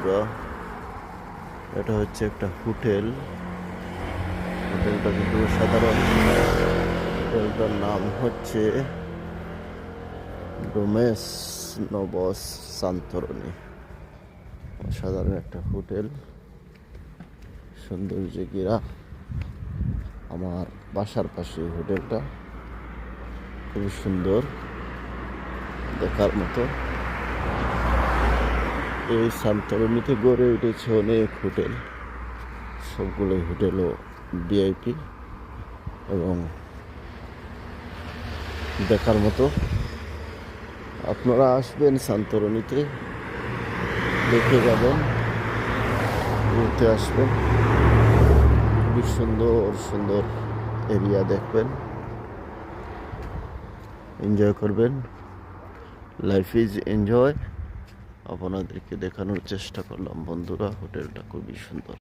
বন্ধুরা, এটা হচ্ছে একটা হোটেল। হোটেলটা কিন্তু সাধারণ। হোটেলটার নাম হচ্ছে ডোমেস নবস সান্তরণী। সাধারণ একটা হোটেল, সৌন্দর্যে ঘেরা। আমার বাসার পাশে হোটেলটা খুবই সুন্দর, দেখার মতো। এই সান্তরণীতে গড়ে উঠেছে অনেক হোটেল। সবগুলোই হোটেলও ভিআইপি এবং দেখার মতো। আপনারা আসবেন সান্তরণীতে, দেখে যাবেন, ঘুরতে আসবেন। খুবই সুন্দর সুন্দর এরিয়া দেখবেন, এনজয় করবেন। Life is enjoy. আপনাদেরকে দেখানোর চেষ্টা করলাম বন্ধুরা, হোটেলটা খুবই সুন্দর।